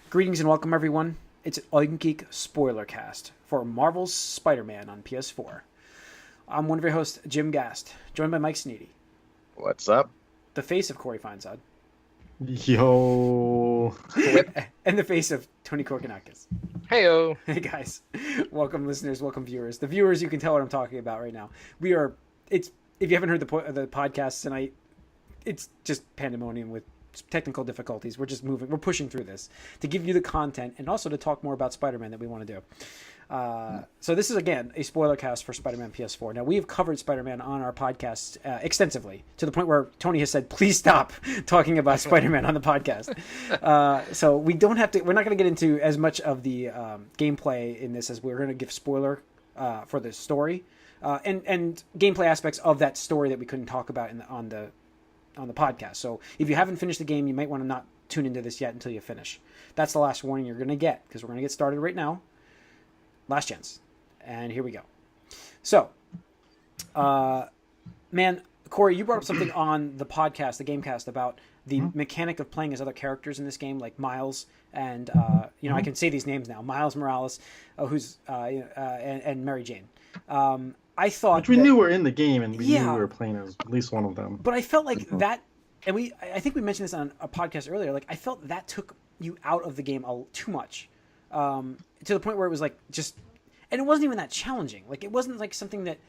Greetings and welcome, everyone. It's AYCG spoilercast for Marvel's Spider-Man on PS4. I'm one of your hosts, Jim Gast, joined by Mike Sneedy, What's up? the face of Corey Feinsod, Yo. and the face of Tony Korkanakis. Heyo. Hey guys, welcome listeners, welcome viewers. The viewers, you can tell what I'm talking about right now. If you haven't heard the podcast tonight, it's just pandemonium with technical difficulties. We're pushing through this to give you the content and also to talk more about Spider-Man that we want to do. So this is, again, a spoiler cast for Spider-Man PS4. Now, we have covered Spider-Man on our podcast extensively, to the point where Tony has said, please stop talking about Spider-Man on the podcast. So we're not going to get into as much of the gameplay in this as we're going to give spoiler for the story and gameplay aspects of that story that we couldn't talk about on the podcast. So if you haven't finished the game, you might want to not tune into this yet until you finish. That's the last warning you're going to get, because we're going to get started right now. Last chance. And here we go. So, man, Corey, you brought up something on the podcast, the Gamecast, about the mechanic of playing as other characters in this game, like Miles and, I can say these names now, Miles Morales, and Mary Jane. I thought Which we knew were in the game, and we knew we were playing as at least one of them. But I felt like that, and I think we mentioned this on a podcast earlier, like I felt that took you out of the game too much. To the point where it was like and it wasn't even that challenging. Like it wasn't like something that,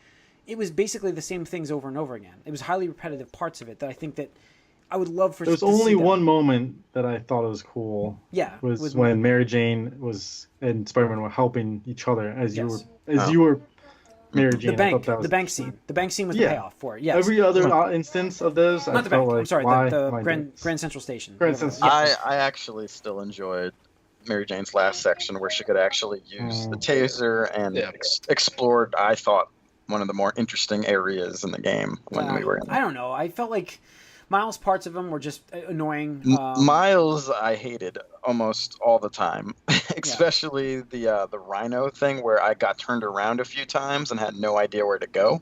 it was basically the same things over and over again. It was highly repetitive parts of it that I think that I would love for. There's only one moment that I thought was cool. Yeah, was when Mary Jane and Spider-Man were helping each other as you were Mary Jane. The bank scene was the payoff for it. Yes. Every other instance of those, not I the felt bank. like, I'm sorry, why the Grand Central Station. I actually still enjoyed Mary Jane's last section where she could actually use the taser and explored, I thought, one of the more interesting areas in the game when we were in there. I don't know. I felt like Miles' parts of them were just annoying. Miles, I hated almost all the time, especially the Rhino thing where I got turned around a few times and had no idea where to go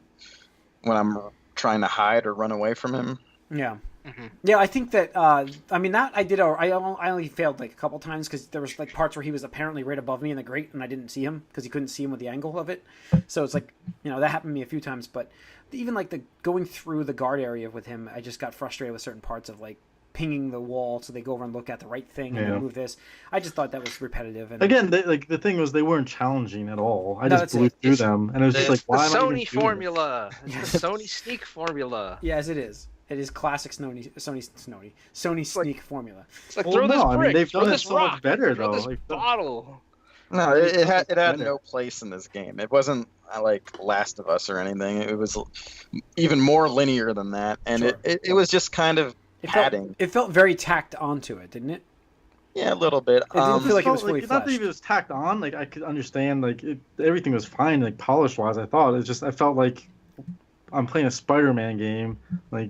when I'm trying to hide or run away from him. Yeah. Mm-hmm. Yeah, I think that, that I did, I only failed like a couple times because there was like parts where he was apparently right above me in the grate and I didn't see him because you couldn't see him with the angle of it. So it's like, that happened to me a few times, but even like the going through the guard area with him, I just got frustrated with certain parts of like pinging the wall so they go over and look at the right thing and then move this. I just thought that was repetitive. And again, the thing was they weren't challenging at all. I just blew through them and it was just like, why am I Sony formula. It's the Sony sneak formula. Yes, it is. It is classic Sony sneak formula. It's like throw this brick, they've throw done this it so rock, much better throw though. this bottle. No, it had no place in this game. It wasn't like Last of Us or anything. It was even more linear than that, and it was just kind of padding. It felt very tacked onto it, didn't it? Yeah, a little bit. It didn't feel like it was fully fleshed. Not that it was tacked on. Like I could understand. Like everything was fine. Like polish wise, I thought. It's just I felt like I'm playing a Spider-Man game. Like.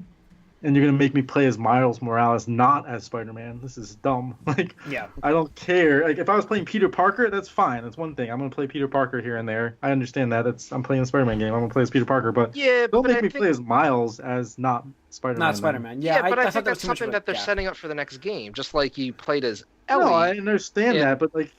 And you're gonna make me play as Miles Morales, not as Spider-Man. This is dumb. I don't care. Like, if I was playing Peter Parker, that's fine. That's one thing. I'm gonna play Peter Parker here and there. I understand that. I'm playing a Spider-Man game. I'm gonna play as Peter Parker, but don't make me play as Miles as not Spider-Man. Not Spider-Man. But I think that's something that they're setting up for the next game. Just like you played as Ellie. No, I understand that, but like,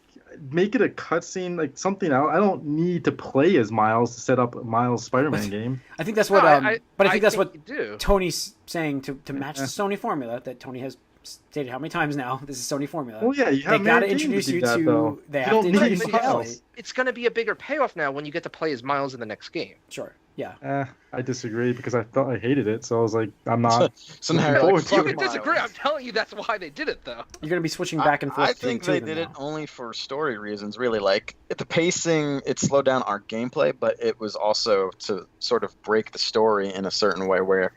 make it a cutscene, like something else. I don't need to play as Miles to set up a Miles Spider-Man game. I think that's what. I think that's what do. Tony's saying to match the Sony formula that Tony has stated how many times now. This is Sony formula. Well, yeah, they got to introduce you to. They have to introduce you to Ellie. It's going to be a bigger payoff now when you get to play as Miles in the next game. Sure. Yeah. I disagree because I thought I hated it, so I was like, I'm not. So now you can disagree. I'm telling you, that's why they did it, though. You're going to be switching back and forth. I think they did it only for story reasons, really. Like the pacing, it slowed down our gameplay, but it was also to sort of break the story in a certain way where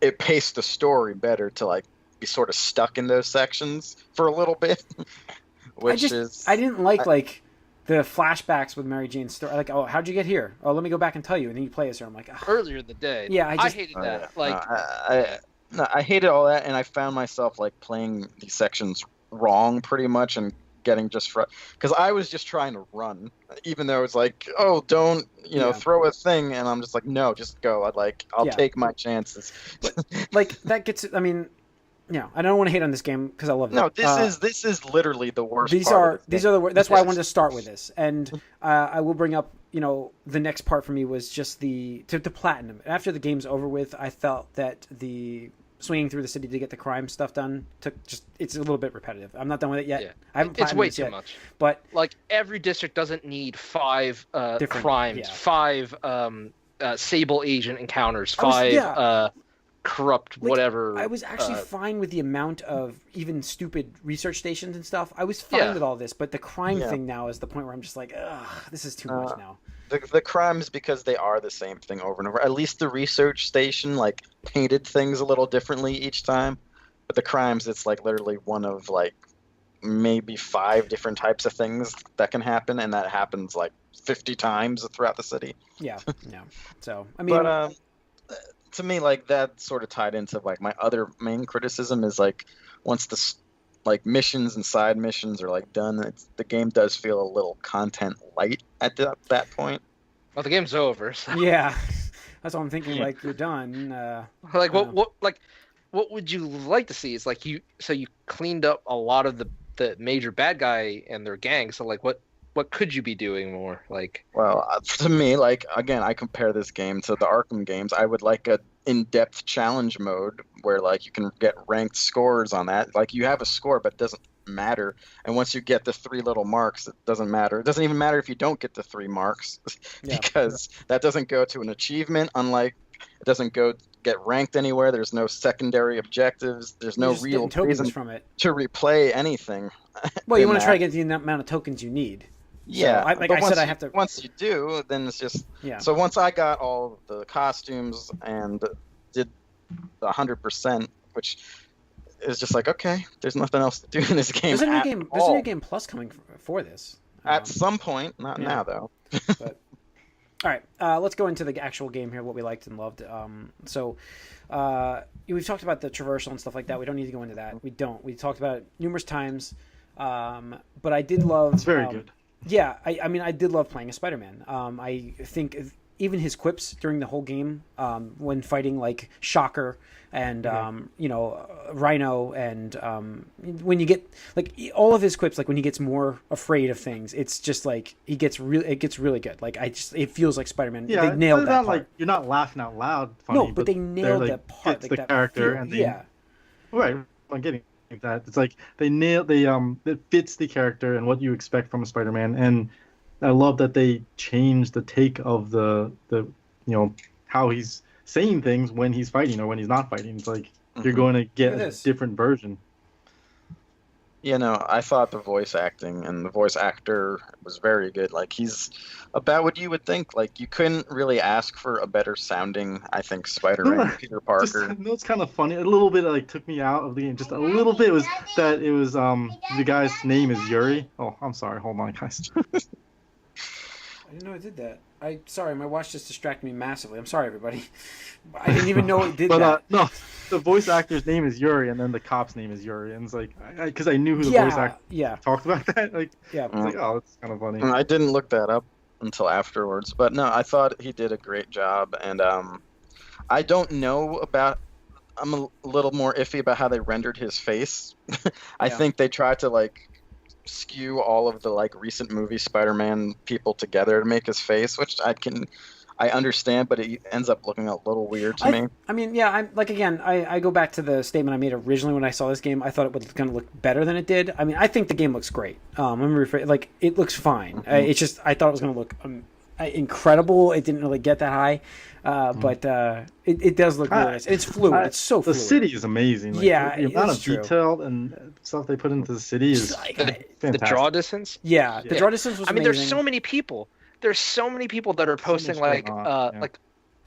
it paced the story better to like be sort of stuck in those sections for a little bit. I didn't like the flashbacks with Mary Jane's story. Like, oh, how'd you get here? Oh, let me go back and tell you. And then you play as her. I'm like, oh. Earlier in the day. Yeah, I hated that. I hated all that, and I found myself like playing these sections wrong pretty much, and getting just because I was just trying to run, even though it's like, oh, don't throw a thing, and I'm just like, no, just go. I'll take my chances. Like that gets. I mean, Yeah, I don't want to hate on this game because I love it. No, this is literally the worst. These part are these are the. That's why I wanted to start with this, and I will bring up. The next part for me was just the platinum. After the game's over with, I felt that the swinging through the city to get the crime stuff done it's a little bit repetitive. I'm not done with it yet. Yeah. I haven't. It's way this too yet, much. But like every district doesn't need 5 crimes, 5 Sable agent encounters, 5 corrupt whatever. I was actually fine with the amount of even stupid research stations and stuff. I was fine with all this, but the crime thing now is the point where I'm just like, ugh, this is too much now. The crimes, because they are the same thing over and over. At least the research station like painted things a little differently each time, but the crimes, it's like literally one of like maybe 5 different types of things that can happen, and that happens like 50 times throughout the city. Yeah. So I mean. But, to me, like that sort of tied into like my other main criticism is like once the like missions and side missions are like done, the game does feel a little content light at that point. Well, the game's over. So. Yeah, that's what I'm thinking. Yeah. Like you're done. What would you like to see? It's like you cleaned up a lot of the major bad guy and their gang. So like what could you be doing more? Like, well, to me, like again, I compare this game to the Arkham games. I would like a in-depth challenge mode where like you can get ranked scores on that. Like you have a score, but it doesn't matter. And once you get the 3 little marks, it doesn't matter. It doesn't even matter if you don't get the 3 marks because that doesn't go to an achievement. Unlike it doesn't get ranked anywhere. There's no secondary objectives. There's no real reason from it to replay anything. Well, you want to try to get the amount of tokens you need. Yeah, so, I said, I have to. Once you do, then it's just. Yeah. So once I got all the costumes and did the 100%, which is just like, okay, there's nothing else to do in this game. There's a new game plus coming for this. At some point, not now though. But, all right, let's go into the actual game here. What we liked and loved. We've talked about the traversal and stuff like that. We don't need to go into that. We don't. We talked about it numerous times. But I did love. It's very good. Yeah, I mean, I did love playing a Spider-Man. I think even his quips during the whole game, when fighting like Shocker and Rhino, and when you get like all of his quips, like when he gets more afraid of things, it's just like it gets really good. Like it feels like Spider-Man. Yeah, they nailed that part. Like you're not laughing out loud. Funny, no, but they nailed that part. It's like the character, and right. I'm getting that. It's like it fits the character and what you expect from a Spider-Man, and I love that they changed the take of the how he's saying things when he's fighting or when he's not fighting. It's like you're going to get a different version. I thought the voice acting and the voice actor was very good. Like he's about what you would think. Like you couldn't really ask for a better sounding, I think, Spider-Man Peter Parker. It's kind of funny. A little bit like took me out of the game. Just a little bit was that it was the guy's name is Yuri. Oh, I'm sorry. Hold on, guys. I didn't know it did that. Sorry, my watch just distracted me massively. I'm sorry, everybody. I didn't even know it did that. No, the voice actor's name is Yuri, and then the cop's name is Yuri, and it's like because I knew who the voice actor talked about that. Like, it's like, oh, it's kind of funny. I didn't look that up until afterwards, but no, I thought he did a great job, and I don't know about. I'm a little more iffy about how they rendered his face. I think they tried to skew all of the recent movie Spider-Man people together to make his face, which I understand, but it ends up looking a little weird to me. I mean, yeah, I'm again, I go back to the statement I made originally when I saw this game. I thought it was going to look better than it did. I mean, I think the game looks great. It looks fine. Mm-hmm. It's just I thought it was going to look incredible. It didn't really get that high, but it does look really nice. It's fluid. It's so fluid. The city is amazing. The amount of detail and stuff they put into the city is fantastic. The draw distance. Yeah, the draw distance was amazing. There's so many people. There's so many people that are posting on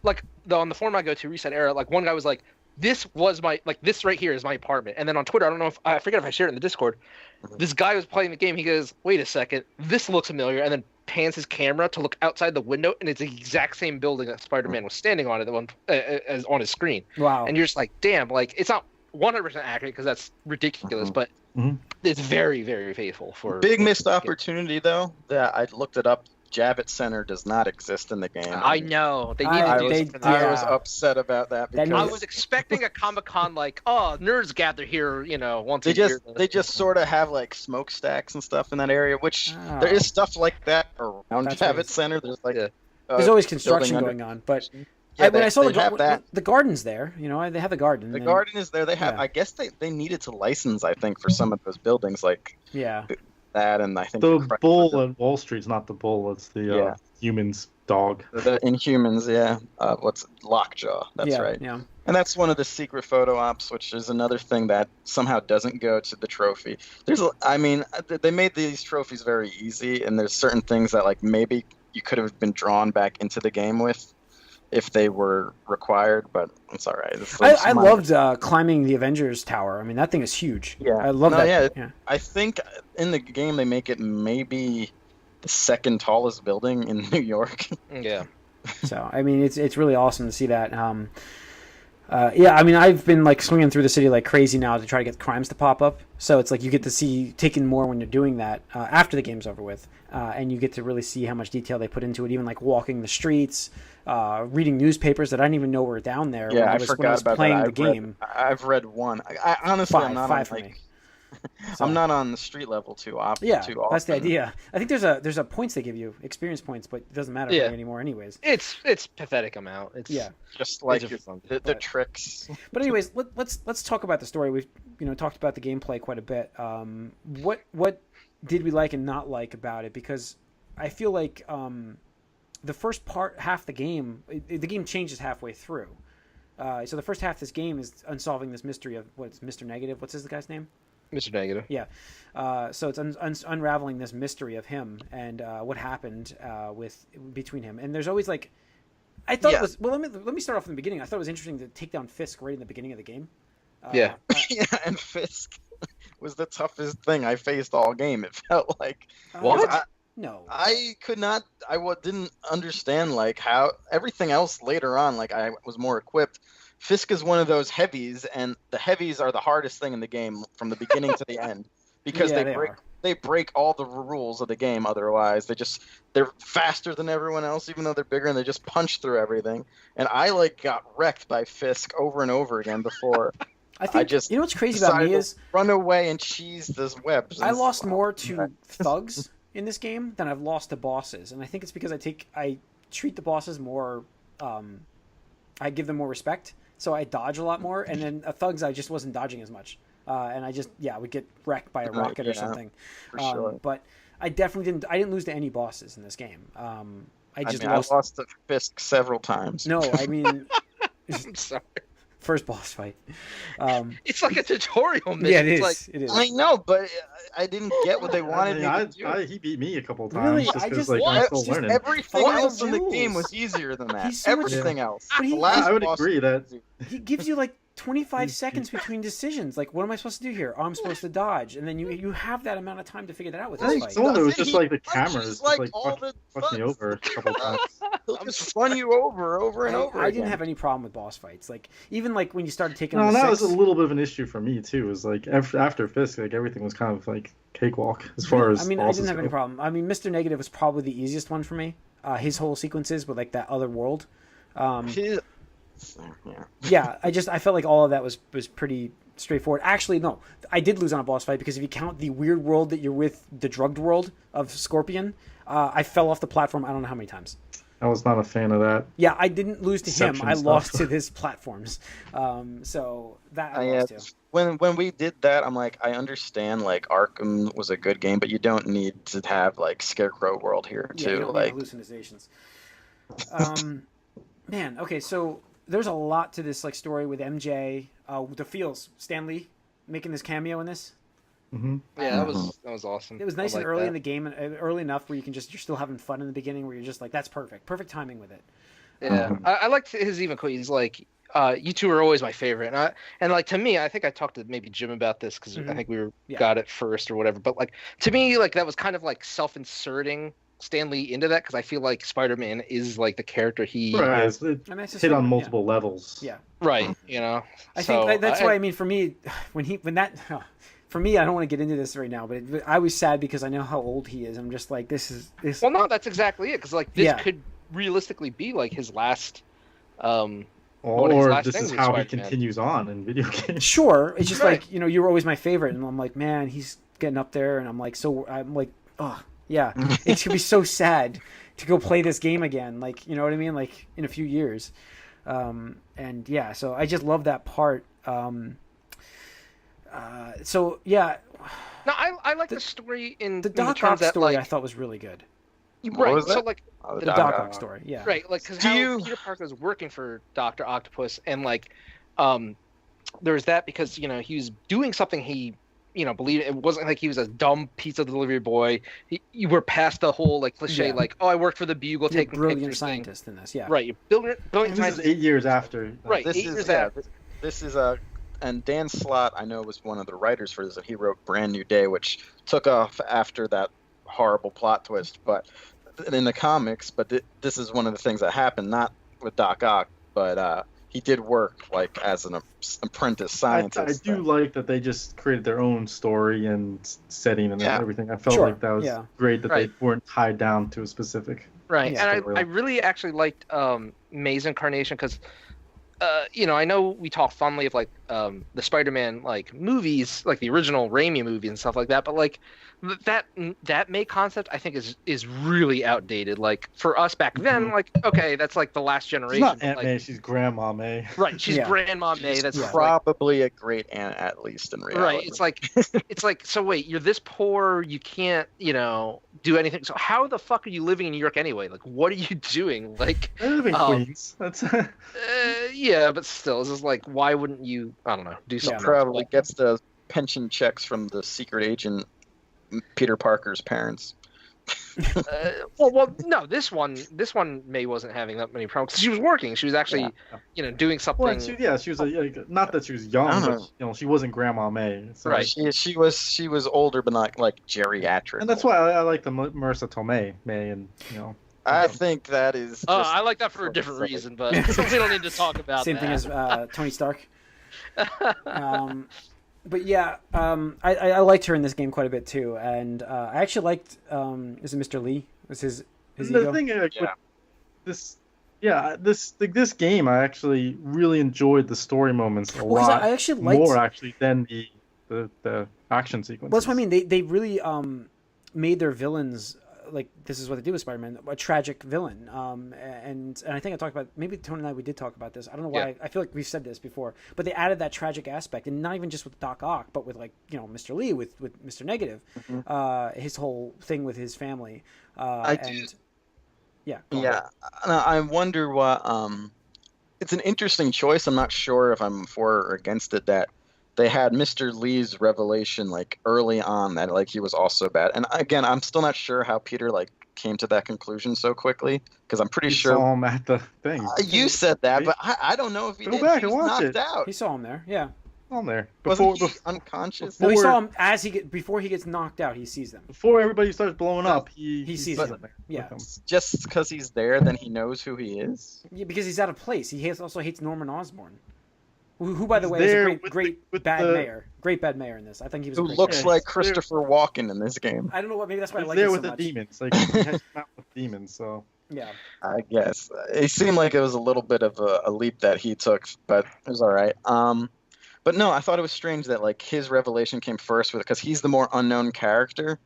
the forum I go to, Reset Era. Like one guy was like, "This was my this right here is my apartment." And then on Twitter, I don't know if I forget if I shared it in the Discord. Mm-hmm. This guy was playing the game. He goes, "Wait a second, this looks familiar," and then pans his camera to look outside the window, and it's the exact same building that Spider-Man was standing on as on his screen. Wow! And you're just like, "Damn!" It's not 100% accurate because that's ridiculous, but it's very, very faithful. For big missed opportunity though that I looked it up Javits Center does not exist in the game. I know. They need I- to do they- something for that. I was upset about that because That I was expecting a Comic-Con like, oh, nerds gather here, once they a year. they just sort of have like smokestacks and stuff in that area, which Oh. there is stuff like that around That's Javits nice. Center. There's like Yeah. There's always construction building going on, but yeah, when I saw they have that. the garden's there, they have the garden. The and- garden is there. They have. Yeah. I guess they needed to license. I think for some of those buildings like Yeah. that, and I think The bull on Wall Street's not the bull. It's the Yeah. human's dog. the Inhumans. Yeah. What's Lockjaw? That's yeah, right. Yeah. And that's one of the secret photo ops, which is another thing that somehow doesn't go to the trophy. They made these trophies very easy, and there's certain things that like maybe you could have been drawn back into the game with if they were required, but it's all right. I loved climbing the Avengers Tower. I mean, that thing is huge. Yeah. I love that. Yeah. I think in the game they make it maybe the second tallest building in New York. Yeah. So I mean, it's really awesome to see that. Yeah, I mean, I've been like swinging through the city like crazy now to try to get crimes to pop up. So it's like you get to see taken more when you're doing that after the game's over with, and you get to really see how much detail they put into it. Even like walking the streets, reading newspapers that I didn't even know were down there. Yeah, when I was forgot about playing that. the game. I've read one. I honestly, I'm not Five on, for me. I'm not on the street level too often. Yeah, that's the idea. I think there's a points they give you, experience points, but it doesn't matter for me anymore, anyways. It's pathetic amount. It's just like it's the tricks. But anyways, let's talk about the story. We've talked about the gameplay quite a bit. What did we like and not like about it? Because I feel like the first half the game, the game changes halfway through. So the first half of this game is unsolving this mystery of what's Mr. Negative. What's this guy's name? Mr. Negative. Yeah. So it's unraveling this mystery of him and what happened between him. And there's always like, I thought it was. Well, let me start off in the beginning. I thought it was interesting to take down Fisk right in the beginning of the game. Yeah, and Fisk was the toughest thing I faced all game. It felt like what? No, I could not. Didn't understand like how everything else later on. Like I was more equipped. Fisk is one of those heavies, and the heavies are the hardest thing in the game from the beginning to the end because they break all the rules of the game. Otherwise, they're faster than everyone else, even though they're bigger, and they just punch through everything. And I like got wrecked by Fisk over and over again before. I think you know what's crazy about me is run away and cheese those webs. I lost more to thugs in this game than I've lost to bosses, and I think it's because I treat the bosses more. I give them more respect. So I dodge a lot more, and then thugs I just wasn't dodging as much, and I just would get wrecked by a rocket or something. For sure. But I definitely didn't lose to any bosses in this game. I lost to Fisk several times. No, I mean, I'm sorry. First boss fight. It's like a tutorial mission. Yeah, it is. Like, it is. I know, but I didn't get what they wanted me to do. He beat me a couple times. Really? Just I because just- I'm still learning. Everything Follow else the in the rules. game was easier than that. He's so much- Everything else. But The last I would boss agree that He gives you like 25 seconds between decisions. Like, what am I supposed to do here? Oh, I'm supposed to dodge, and then you have that amount of time to figure that out with I this think fight. some of it was Doesn't just he like the punches cameras, like like all the fucked me thugs? over a couple times. He'll just run you over and over I again. didn't have any problem with boss fights. Like, even like when you started taking No, on the that was six, a little bit of an issue for me too. It was like after Fisk, like everything was kind of like cakewalk as far as. I mean, I bosses didn't have any go. problem. I mean, Mr. Negative was probably the easiest one for me. His whole sequences with like that other world. Yeah, I felt like all of that was pretty straightforward. Actually, no, I did lose on a boss fight because if you count the weird world that you're with, the drugged world of Scorpion, I fell off the platform I don't know how many times. I was not a fan of that. Yeah, I didn't lose to him. Inception I stuff. lost to his platforms. So that I lost to. When we did that, I'm like, I understand like Arkham was a good game, but you don't need to have like Scarecrow World here Yeah, you too. don't need Like hallucinations. Man, okay, so there's a lot to this like story with MJ, the feels, Stan Lee making this cameo in this. Hmm. yeah, that was awesome. It was nice I and like early that. in the game, and early enough where you're still having fun in the beginning, where you're just like, that's perfect timing with it. Yeah, I liked his even quote. He's like, "You two are always my favorite," and like to me, I think I talked to maybe Jim about this because I think we got it first or whatever. But like to me, like that was kind of like self-inserting Stan Lee into that because I feel like Spider-Man is like the character he Right, it I mean, that's just hit on yeah. multiple levels. Yeah. right, you know. I think that's why I mean for me, when that for me, I don't want to get into this right now, but I was sad because I know how old he is. I'm just like, this is. Well, no, that's exactly it. Because like this could realistically be like his last. Or this is how he continues on in video games. Sure, it's just like you were always my favorite, and I'm like, man, he's getting up there, and I'm like, oh yeah, it's gonna be so sad to go play this game again, like you know what I mean, like in a few years, and yeah, so I just love that part. So yeah, no, I like the story in the Doc Ock story. I thought was really good. Right, so like the Doc Ock story, yeah. Right, like because Peter Parker was working for Dr. Octopus, and like, there's that because he was doing something he believed. It wasn't like he was a dumb pizza delivery boy. You were past the whole like cliche, like I worked for the Bugle, taking brilliant scientist in this, yeah. Right, brilliant scientist. This is 8 years after. Right, this 8 years after. This is and Dan Slott, I know, was one of the writers for this, and he wrote Brand New Day, which took off after that horrible plot twist, but in the comics, but this is one of the things that happened, not with Doc Ock, but he did work like as an apprentice scientist. I do like that they just created their own story and setting and everything. I felt like that was great that they weren't tied down to a specific. Right, and I really actually liked May's incarnation because, I know we talk fondly of like the Spider-Man like movies, like the original Raimi movie and stuff like that, but like that May concept I think is really outdated. Like for us back then, like okay, that's like the last generation. She's not Aunt May, she's Grandma May. Right, she's Grandma May. That's probably a great aunt at least in reality. Right, it's like so wait, you're this poor, you can't do anything. So how the fuck are you living in New York anyway? Like what are you doing? Like I live in Queens. That's yeah, but still, it's just like why wouldn't you? I don't know, do something. Probably gets the pension checks from the secret agent Peter Parker's parents. Well, no. This one May wasn't having that many problems. She was working. She was actually, doing something. Well, she was not that she was young, but she wasn't Grandma May. So right. She was older, but not like geriatric. And that's why I like the Marissa Tomei May, and I think that is. I like that for a different reason, but we don't need to talk about same thing as Tony Stark. But yeah, I liked her in this game quite a bit too, and I actually liked. Is it Mr. Lee? Was his ego? Thing with this game, I actually really enjoyed the story moments a lot. I actually liked more than the action sequences. Well, that's what I mean. They really made their villains. Like this is what they do with Spider-Man, a tragic villain. And I think I talked about, maybe Tony and I, we did talk about this. I don't know why. I feel like we've said this before, but they added that tragic aspect, and not even just with Doc Ock, but with Mr. Lee, with Mr. Negative, his whole thing with his family. I wonder what. It's an interesting choice. I'm not sure if I'm for or against it. That they had Mr. Lee's revelation like early on that like he was also bad. And again, I'm still not sure how Peter like came to that conclusion so quickly, because I'm pretty sure saw him at the thing. You said that, but I don't know if he Go did. back he and was watch knocked it. out. He saw him there. Yeah. On there. Wasn't he unconscious? No, he saw him before he gets knocked out. He sees them. Before everybody starts blowing up, he sees them. Yeah. Just because he's there, then he knows who he is? Yeah, because he's out of place. He also hates Norman Osborn. Who, by the way, is a great bad mayor. Great bad mayor in this. I think he was. Who looks like Christopher Walken in this game. I don't know what. Maybe that's why I like it it with so the much. demons. Like he hangs out with demons. So yeah. I guess it seemed like it was a little bit of a leap that he took, but it was all right. But no, I thought it was strange that like his revelation came first because he's the more unknown character,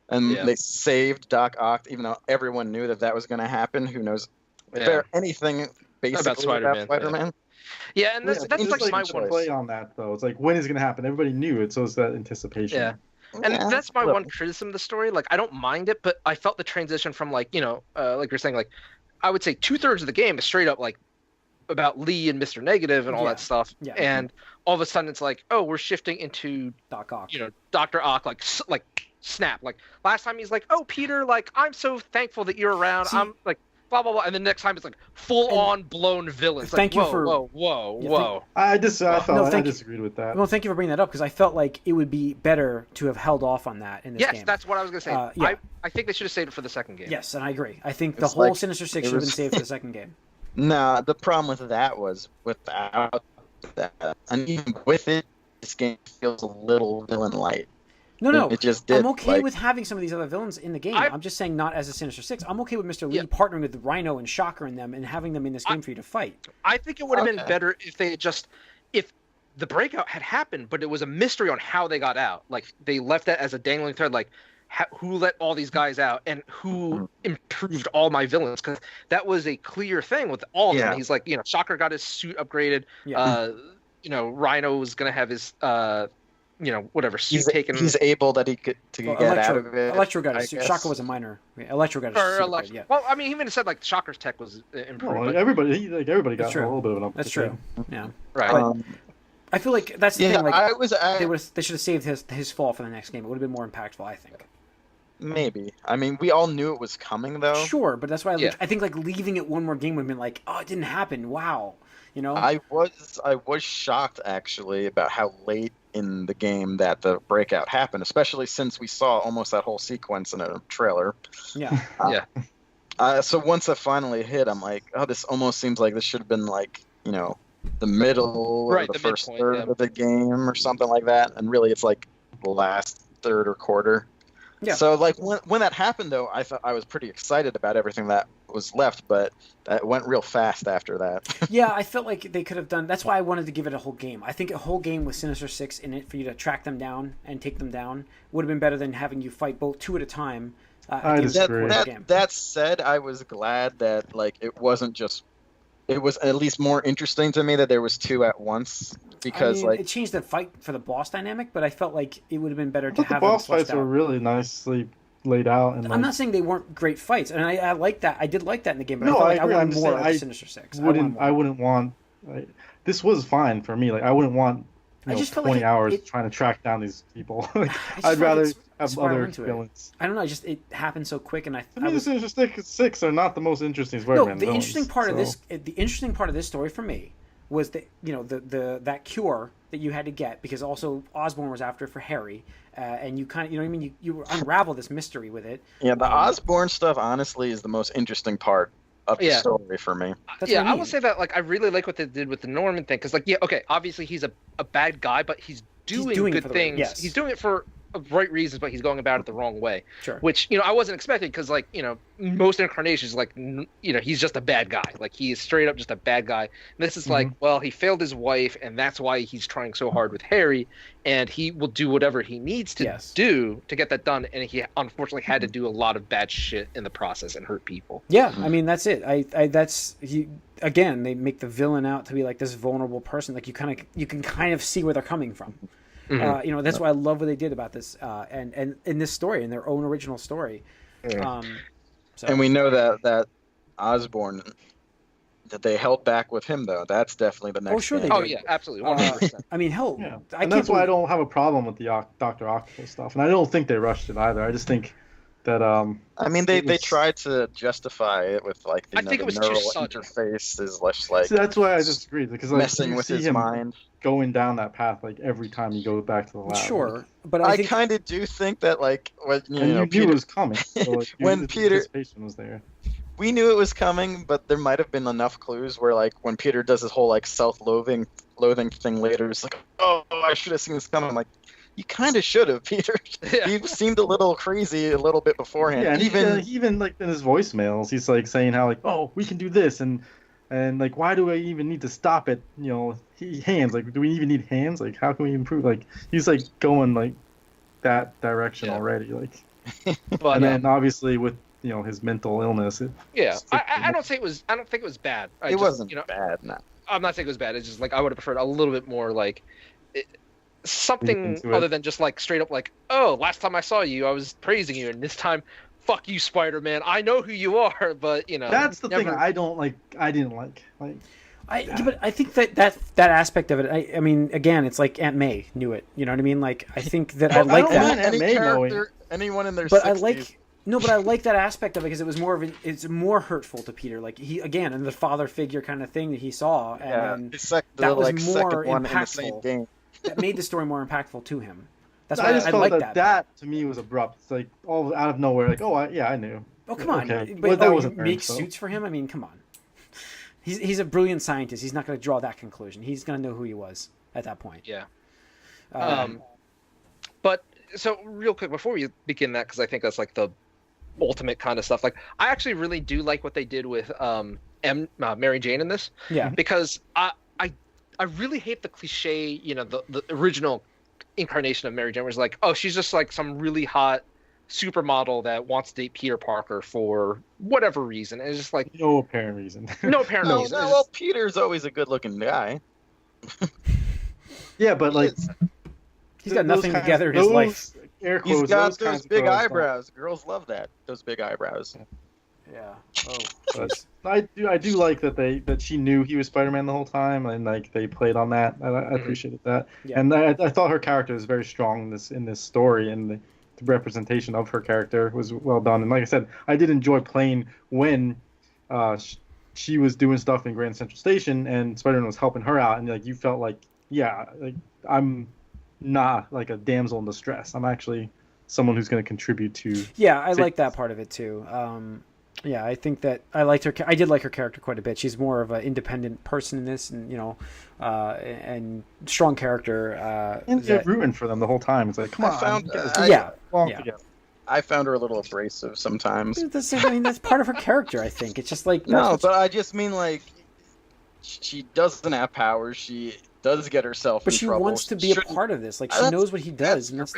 and they saved Doc Ock, even though everyone knew that was going to happen. Who knows? If there anything basically about Spider-Man. Yeah, and that's like my one play on that though. It's like when is it going to happen? Everybody knew it, so it's that anticipation. Yeah, and that's my one criticism of the story. Like I don't mind it, but I felt the transition from like like you're saying, like I would say 2/3 of the game is straight up like about Lee and Mr. Negative and all that stuff. Yeah. And all of a sudden it's like, oh, we're shifting into Doc Ock. Dr. Ock, like snap. Like last time he's like, oh, Peter, like I'm so thankful that you're around. I'm like. Blah, blah, blah, and the next time it's like full-on blown villains. Thank you for whoa. I disagreed with that. No, thank you for bringing that up because I felt like it would be better to have held off on that in this game. Yes, that's what I was gonna say. I think they should have saved it for the second game. Yes, and I agree. I think the whole Sinister Six should have been saved for the second game. No, the problem with that was without that, and even with it, this game feels a little villain light. No. It just did. I'm okay with having some of these other villains in the game. I'm just saying not as a Sinister Six. I'm okay with Mr. Lee partnering with Rhino and Shocker and them and having them in this game for you to fight. I think it would have been better if they if the breakout had happened, but it was a mystery on how they got out. Like they left that as a dangling thread, like who let all these guys out and who improved all my villains, because that was a clear thing with all of them. He's like, Shocker got his suit upgraded. Rhino was gonna have his whatever suit taken. He's able that he could get out of it. Electro got his suit. Shocker was a minor. Electro got his suit upgrade, yeah. Well, I mean, he even said like Shocker's tech was improved. Well, everybody got a little bit of an upgrade. That's true. Yeah. Right. I feel like that's the thing. Like they should have saved his fall for the next game. It would have been more impactful, I think. Maybe. I mean, we all knew it was coming, though. Sure, but that's why I think like leaving it one more game would have been like, oh, it didn't happen. Wow, I was shocked actually about how late in the game that the breakout happened, especially since we saw almost that whole sequence in a trailer. Yeah. So once it finally hit, I'm like, oh, this almost seems like this should have been like, the middle or the first third of the game or something like that, and really it's like the last third or quarter. Yeah. So like when that happened though, I thought I was pretty excited about everything that was left, but that went real fast after that. Yeah, I felt like they could have done. That's why I wanted to give it a whole game. I think a whole game with Sinister Six in it for you to track them down and take them down would have been better than having you fight both two at a time. That said, I was glad that like it wasn't just. It was at least more interesting to me that there was two at once, because it changed the fight for the boss dynamic, but I felt like it would have been better to have the boss fights were really nicely laid out. And I'm not saying they weren't great fights, and I like that. I did like that in the game, but I wanted more of Sinister Six. I wouldn't want. This was fine for me. Like I wouldn't want 20 hours trying to track down these people. I'd rather have other villains. I don't know. It happened so quick, and the Sinister Six are not the most interesting Spider-Man the interesting part of this story for me was that that cure that you had to get, because also Osborn was after it for Harry, and you kind of you unravel this mystery with it. Yeah, the Osborn stuff honestly is the most interesting part of the story for me. I will say that I really like what they did with the Norman thing, because obviously he's a bad guy, but he's doing good things. Yes. He's doing it for right reasons, but he's going about it the wrong way. Sure. Which I wasn't expecting, because most incarnations he's just a bad guy. Like he is straight up just a bad guy. And this is he failed his wife, and that's why he's trying so hard with Harry, and he will do whatever he needs to do to get that done. And he unfortunately had to do a lot of bad shit in the process and hurt people. Yeah, I mean that's it. Again, they make the villain out to be like this vulnerable person. Like you can kind of see where they're coming from. Mm-hmm. That's why I love what they did about this, and in this story, in their own original story. And we know that Osborn, that they held back with him, though. That's definitely the next. Oh, sure game. they did. Oh yeah, absolutely. 100%. I mean, hell, and that's why I don't have a problem with the Dr. Octopus stuff, and I don't think they rushed it either. I just think that I mean, they tried to justify it with the neural interface is less like. See, that's why I disagreed, because messing with his mind, going down that path every time you go back to the lab. Sure, but I kind of do think that when you knew it was coming. So, when Peter was there. We knew it was coming, but there might have been enough clues where when Peter does his whole self-loathing thing later, it's like, oh, I should have seen this coming. I'm like, you kind of should have, Peter. He seemed a little crazy a little bit beforehand. Yeah, and even in his voicemails, he's saying how oh, we can do this, and why do I even need to stop it? Hands. Do we even need hands? How can we improve? He's going that direction already. But, and then obviously with his mental illness. I don't think it was bad. It wasn't bad. No. I'm not saying it was bad. It's just I would have preferred a little bit more something other than just straight up oh, last time I saw you I was praising you, and this time fuck you, Spider-Man, I know who you are, but that's the thing I didn't like. But I think that aspect of it, I mean, again, it's like Aunt May knew it, you know what I mean? I think that I like that. Any character, anyone in their 60s. But I like that aspect of it, because it was it's more hurtful to Peter. He again, and the father figure kind of thing that he saw, and that was more impactful. That made the story more impactful to him. That's why I just felt like that to me was abrupt. It's all out of nowhere. I knew. Oh, come on. Okay. But that wasn't make suits for him? I mean, come on. He's a brilliant scientist. He's not going to draw that conclusion. He's going to know who he was at that point. Yeah. But so real quick before we begin that, because I think that's like the ultimate kind of stuff. Like I actually really do like what they did with Mary Jane in this. Yeah. Because I really hate the cliche, you know, the original incarnation of Mary Jane was like, oh, she's just like some really hot supermodel that wants to date Peter Parker for whatever reason. And it's just like no apparent reason. No apparent No, reason. well, Peter's always a good-looking guy. Yeah, but like he's got nothing together in his life. Air quotes, He's got those big girls eyebrows. Girls love that. Those big eyebrows. Yeah. Oh. But I do like that she knew he was Spider-Man the whole time, and like they played on that. I appreciated that. Yeah. And I thought her character was very strong in this story, and the representation of her character was well done. And like I said, I did enjoy playing when she was doing stuff in Grand Central Station and Spider-Man was helping her out, and like you felt like, yeah, like I'm not like a damsel in distress. I'm actually someone who's going to contribute to. Yeah, I like that part of it too. Yeah, I think that I liked her. I did like her character quite a bit. She's more of an independent person in this, and and strong character. And you're rooting for them the whole time. It's like, come on, yeah. I found her a little abrasive sometimes. That's part of her character. I think it's just like no, but I just mean like she doesn't have powers. She does get herself. But in she trouble. wants to be a part of this. Like she knows what he does, and that's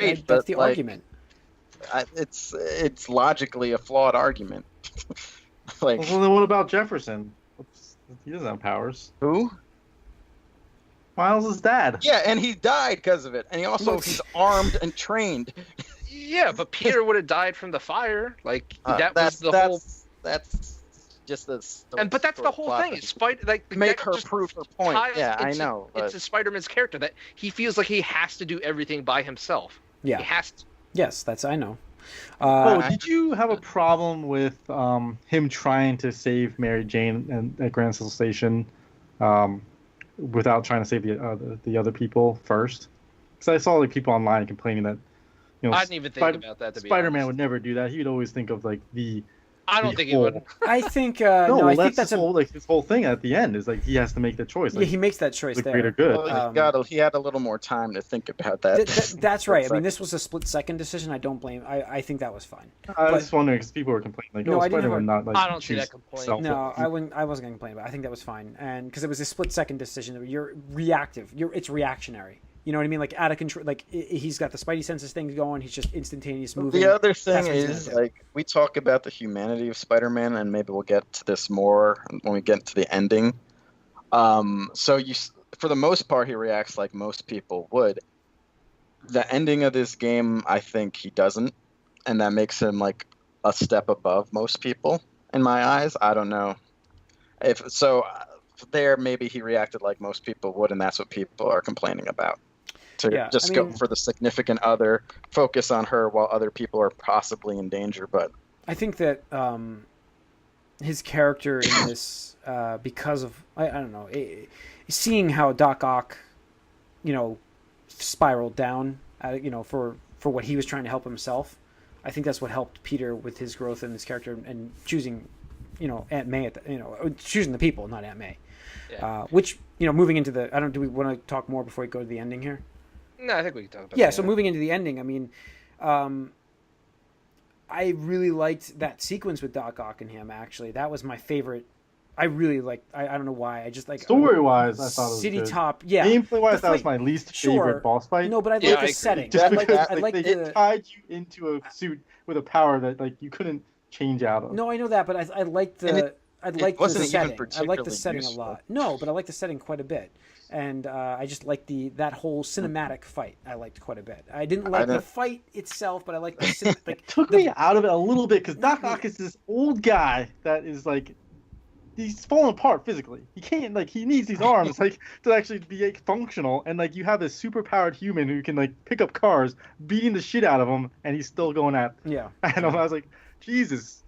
the argument. It's logically a flawed argument. Well, then what about Jefferson? He doesn't have powers. Who? Miles' dad. Yeah, and he died because of it. And he's armed and trained. Yeah, but Peter would have died from the fire. Like that's just the. But that's the whole thing. It's make her prove her point. Yeah, I know. It's a Spider-Man's character that he feels like he has to do everything by himself. Yeah. He has to. Yes, I know. Did you have a problem with him trying to save Mary Jane at Grand Central Station without trying to save the other people first? Because I saw like people online complaining that I didn't even think about that. Spider-Man would never do that. He would always think of like I don't think he would. I think I think that's his whole thing at the end is like he has to make the choice. Like, yeah, he makes that choice there. Greater good. Well, he had a little more time to think about that. That's right. I mean, this was a split-second decision. I don't blame. I think that was fine. I was just wondering because people were complaining like, no, Spider-Man not like. I don't see that complaint. No, I wasn't going to complain about it. I think that was fine, and because it was a split-second decision, you're reactive. It's reactionary. You know what I mean? Like out of control. Like he's got the Spidey senses things going. He's just instantaneous moving. The other thing is like we talk about the humanity of Spider-Man, and maybe we'll get to this more when we get to the ending. So for the most part, he reacts like most people would. The ending of this game, I think he doesn't, and that makes him like a step above most people in my eyes. I don't know if so. There, maybe he reacted like most people would, and that's what people are complaining about. Go for the significant other, focus on her while other people are possibly in danger. But I think that his character in this, because of I don't know, seeing how Doc Ock, spiraled down, for what he was trying to help himself. I think that's what helped Peter with his growth in this character and choosing, Aunt May choosing the people, not Aunt May. Yeah. Which moving into the do we want to talk more before we go to the ending here? No, I think we can talk about. Yeah, so moving into the ending, I mean, I really liked that sequence with Doc Ock and him. Actually, that was my favorite. I really liked. I don't know why. I just like story-wise. I thought it was City good. Top. Yeah, gameplay-wise, that was my least favorite boss fight. No, but I like the setting. Just because they tied you into a suit with a power that like you couldn't change out of. No, I know that, but I like the. I like the setting. I like the setting useful. a lot. No, but I like the setting quite a bit, and I just like that whole cinematic fight. I liked quite a bit. I didn't like the fight itself, but I liked the it took me out of it a little bit because Doc Ock is this old guy that is like he's falling apart physically. He can't he needs these arms to actually be functional, and you have this super powered human who can pick up cars, beating the shit out of him, and he's still going at. Yeah. And I was like, Jesus.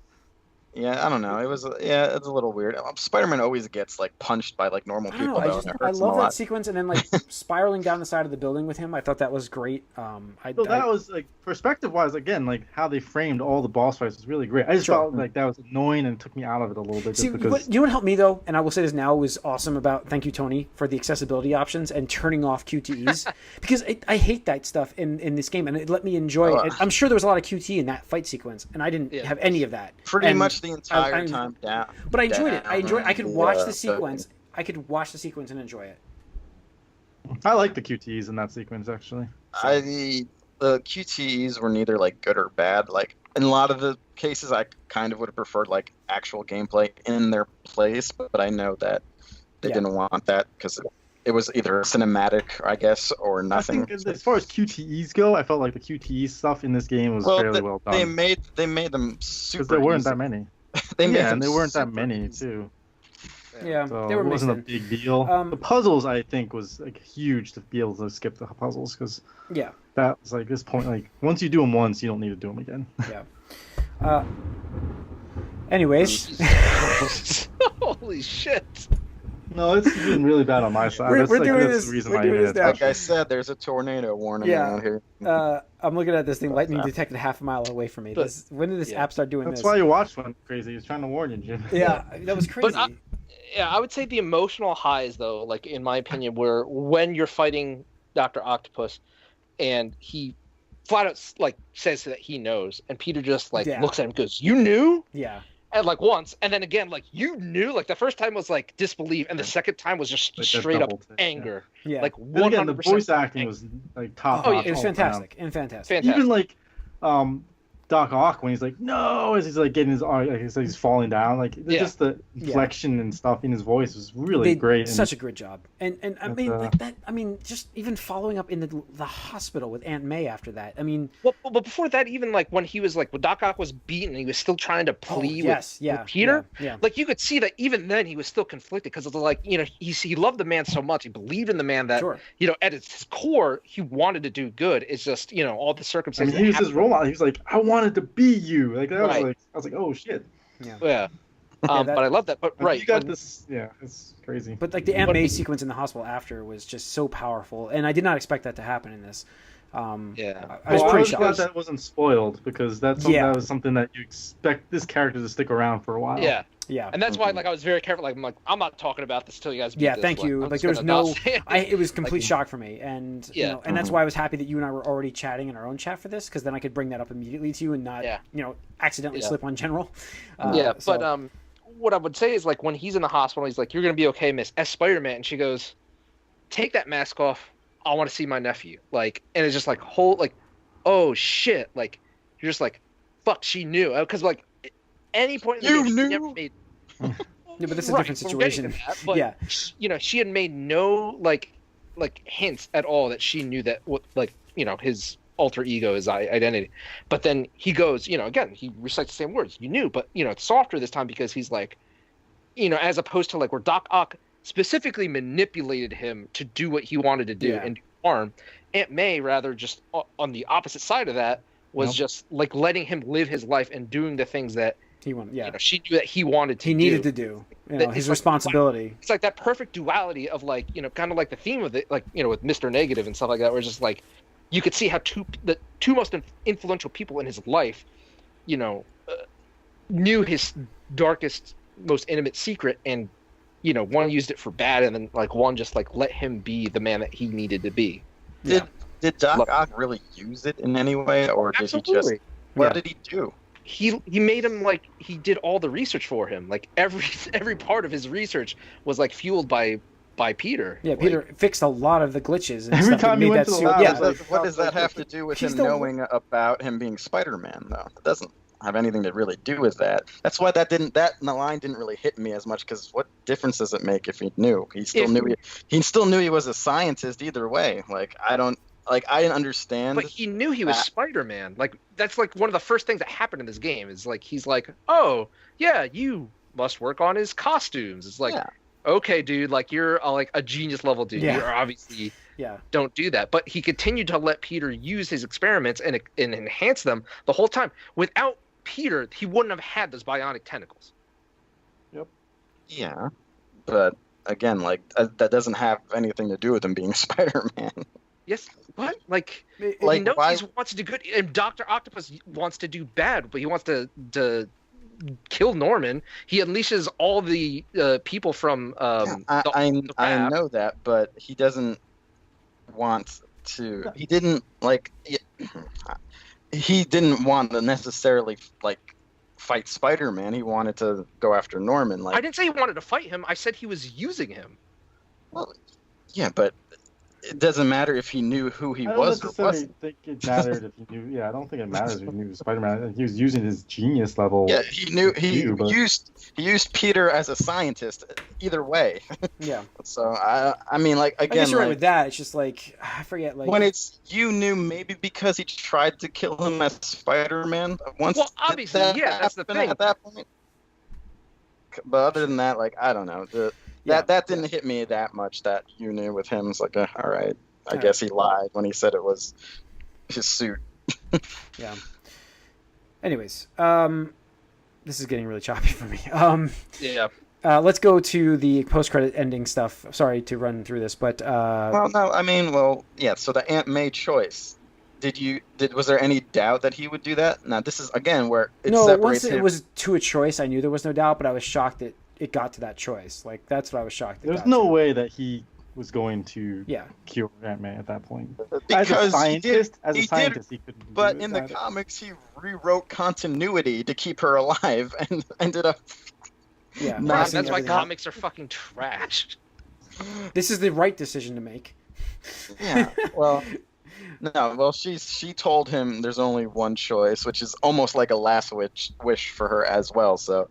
Yeah, I don't know. It's a little weird. Spider-Man always gets like punched by like normal I don't people know. though, and it I hurts him a love that lot. sequence, and then like spiraling down the side of the building with him. I thought that was great. So that was like perspective-wise, again, like how they framed all the boss fights was really great. I just felt like that was annoying and took me out of it a little bit. See, you know what helped me though, and I will say this now, was awesome about, thank you Tony for the accessibility options and turning off QTEs, because I hate that stuff in this game, and it let me enjoy it. I'm sure there was a lot of QT in that fight sequence, and I didn't have any of that. Pretty much the entire time down. But I enjoyed it. I could watch the sequence. I could watch the sequence and enjoy it. I like the QTEs in that sequence actually. The QTEs were neither like good or bad. Like in a lot of the cases, I kind of would have preferred like actual gameplay in their place, but I know that they didn't want that because it was either cinematic, I guess, or nothing. I think as far as QTEs go, I felt like the QTE stuff in this game was fairly well done. They made them super. Because there weren't easy. that many. And there weren't that many too. Yeah, so they were it wasn't mixed a big deal. The puzzles, I think, was like huge to be able to skip the puzzles because that was like this point. Like once you do them once, you don't need to do them again. Yeah. Anyways, holy shit. No, it's been really bad on my side. We're doing that's this. The reason We're why doing this now. Like I said, there's a tornado warning around here. I'm looking at this thing. Lightning detected half a mile away from me. When did this app start doing this? That's why your watch went crazy. He was trying to warn you, Jim. Yeah, that was crazy. But I would say the emotional highs, though, like in my opinion, were when you're fighting Dr. Octopus, and he flat out like says that he knows, and Peter just like looks at him and goes, "You knew?" Yeah. And like once, and then again, like you knew. Like the first time was like disbelief, and the second time was just like straight up anger. Yeah. Like 100%. And again, the voice acting was like top. Oh, yeah, it was fantastic. Fantastic. Even like, Doc Ock when he's like, "No," as he's like getting his arm, like he's falling down. Like just the inflection and stuff in his voice was really great. Such a good job. And I mean, like that. I mean, just even following up in the hospital with Aunt May after that. I mean, well, but before that, even like when he was like when Doc Ock was beaten, he was still trying to plead with Peter. Yeah. Like you could see that even then he was still conflicted because it was like he loved the man so much, he believed in the man that at his core he wanted to do good. It's just all the circumstances. I mean, he was his role model. He was like, "I wanted to be you." Like that was like I was like, "Oh shit." Yeah. But I love that. But you got this. Yeah, it's crazy. But like the Aunt May sequence in the hospital after was just so powerful, and I did not expect that to happen in this. I was pretty glad that wasn't spoiled because that was something that you expect this character to stick around for a while. Yeah, and that's why I was very careful. Like I'm not talking about this till you guys. Beat this. Thank you. Like there was it was complete shock for me, and and that's why I was happy that you and I were already chatting in our own chat for this because then I could bring that up immediately to you and not accidentally slip on general. But what I would say is like when he's in the hospital, he's like, "You're gonna be okay, Miss," as Spider-Man, and she goes, "Take that mask off. I want to see my nephew." Like, and it's just like oh shit, like you're just like, fuck, she knew because like. Any point in the game, she never made. Yeah, but this is a different situation. But, she had made no like hints at all that she knew that his alter ego, his identity. But then he goes, again, he recites the same words. You knew, but it's softer this time because he's like, as opposed to like where Doc Ock specifically manipulated him to do what he wanted to do and do harm. Aunt May rather just on the opposite side of that was just like letting him live his life and doing the things that. He wanted, she knew that he wanted to do. He needed to do. His responsibility. It's like that perfect duality of like, kind of like the theme of it, like, with Mr. Negative and stuff like that, where it's just like, you could see how the two most influential people in his life, knew his darkest, most intimate secret, and, one used it for bad, and then like one just like let him be the man that he needed to be. Did Doc Ock really use it in any way, or did he just? What did he do? He made him like he did all the research for him. Like every part of his research was like fueled by Peter. Yeah, Peter fixed a lot of the glitches. And every stuff time that he made went that to the lab, what does that have to do with him knowing about him being Spider-Man? Though it doesn't have anything to really do with that. That's why that line didn't really hit me as much because what difference does it make if he knew? He still knew he was a scientist either way. I didn't understand. But he knew he was Spider-Man. Like that's like one of the first things that happened in this game is like he's like, "Oh, yeah, you must work on his costumes." It's like, "Okay, dude, like you're like a genius level dude. Yeah. You're obviously don't do that." But he continued to let Peter use his experiments and enhance them the whole time without Peter, he wouldn't have had those bionic tentacles. Yeah, but again, like that doesn't have anything to do with him being Spider-Man. Yes, what? Like Like, no, why- he wants to do good, and Doctor Octopus wants to do bad, but he wants to kill Norman. He unleashes all the people from I lab. know that, but he doesn't want to. He didn't like. He didn't want to necessarily like fight Spider-Man. He wanted to go after Norman. Like, I didn't say he wanted to fight him. I said he was using him. well, yeah, but it doesn't matter if he knew who he I don't was or necessarily wasn't. think it mattered if he knew. Yeah, I don't think it matters if he knew Spider-Man. He was using his genius level. Yeah, he knew he but- used Peter as a scientist. Either way, Yeah. so I mean, like I again, guess you're right like, with that. It's just like I forget. Like when it's you knew maybe because he tried to kill him as Spider-Man. Once Well, obviously, yeah, that's the happened thing. at that point. But other than that, like I don't know, that didn't hit me that much. That you knew with him, it's like, all right, I guess he lied when he said it was his suit. Yeah. Anyways, this is getting really choppy for me. Yeah. Let's go to the post-credit ending stuff. Sorry to run through this, but Well, no, I mean, yeah. So the Aunt May choice. Was there any doubt that he would do that? Now this is again where it no. separates Once him. it was to a choice, I knew there was no doubt, but I was shocked that it got to that choice. Like that's what I was shocked. There's no way that he was going to Yeah. cure Aunt May at that point. because As a scientist, he did, he couldn't. but do in the that. comics, he rewrote continuity to keep her alive, and ended up. Yeah. Right, Right, messing that's why everything up. comics are fucking trash. This is the right decision to make. Yeah. Well. No. Well, she told him there's only one choice, which is almost like a last wish for her as well. So.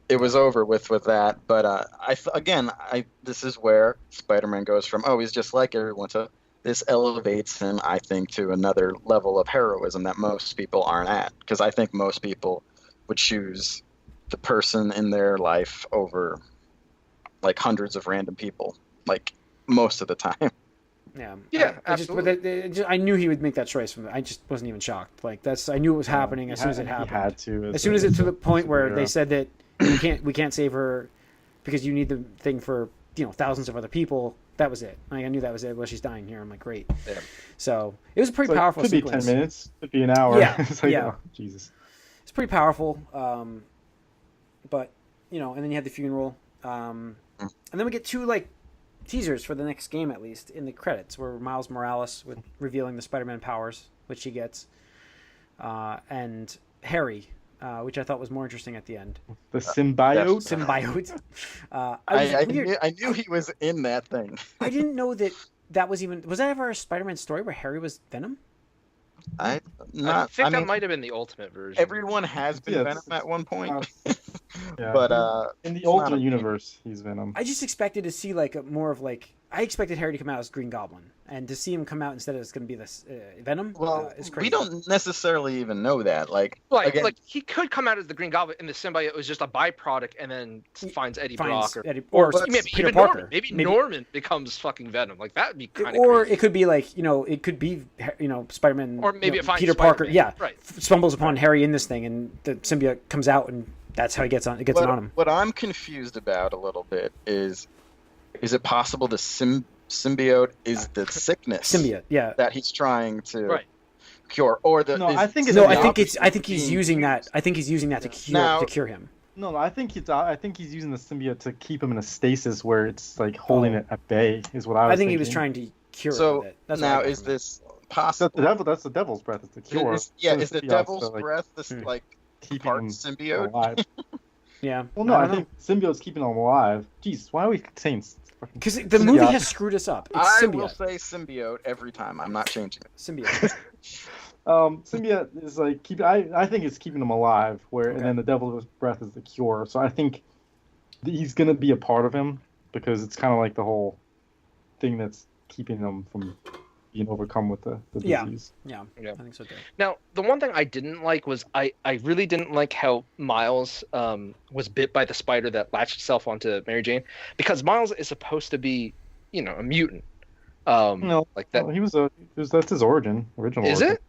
It was over with that, but this is where Spider-Man goes from, oh, he's just like everyone, to this elevates him, I think, to another level of heroism that most people aren't at, because I think most people would choose the person in their life over like hundreds of random people, like most of the time. Yeah. Yeah, I knew he would make that choice. I just wasn't even shocked. Like I knew it was happening as soon as it happened. He had to. As soon as it to the point where they said that we can't save her because you need the thing for thousands of other people. That was it. Like, I knew that was it. Well, she's dying here. I'm like, great. Yeah. So it was a pretty It's like, powerful could sequence. be 10 minutes. Could be an hour. Yeah, It's like, yeah. oh, Jesus. It's pretty powerful. But and then you had the funeral. And then we get two like teasers for the next game, at least in the credits, where Miles Morales with revealing the Spider-Man powers, which he gets, and Harry. Which I thought was more interesting at the end. The symbiote. Symbiote. I knew he was in that thing. I didn't know that was even. Was that ever a Spider-Man story where Harry was Venom? I think that might have been the Ultimate version. Everyone has been Yeah, Venom at one point, Yeah. but in the it's not Ultimate a- Universe, he's Venom. I just expected to see like more of like. I expected Harry to come out as Green Goblin, and to see him come out instead of it's going to be this Venom. Well, is crazy. we don't necessarily even know that. Like Like he he could come out as the Green Goblin, and the symbiote was just a byproduct, and then finds Eddie Brock, or maybe Peter even Parker. Norman. Maybe Norman becomes fucking Venom. Like that would be kind of. Or crazy. it could be like it could be Spider-Man. Or maybe it finds Peter Parker. Spider-Man. Yeah, Right. stumbles upon Harry in this thing, and the symbiote comes out, and that's how he gets on. It gets on him. What I'm confused about a little bit is it possible the symbiote is the sickness Symbiote. Yeah. that he's trying to Right. cure, or the No, I think No, I it's think he's using that. I think he's using that to cure him. No, I think he's using the symbiote to keep him in a stasis where it's like holding it at bay. Is what I was. I think he was thinking. trying to cure So it. That's now what I got is from it. this possible? That's the devil's breath. It's the cure. Is So the symbiote's devil's to, like, breath this like keeping part him symbiote? alive. Yeah. Well, no, I I don't think symbiote's keeping him alive. Jeez, why are we saying? because the movie has screwed us up. It's I symbiote. will say symbiote every time. I'm not changing it. Symbiote. Symbiote is like I think it's keeping him alive. And then the devil's breath is the cure. So I think he's gonna be a part of him because it's kind of like the whole thing that's keeping him from being overcome with the disease. Yeah. Yeah. I think so too. Now, the one thing I didn't like was I really didn't like how Miles was bit by the spider that latched itself onto Mary Jane, because Miles is supposed to be, a mutant. No, like that. Well, that's his original. Is origin. it?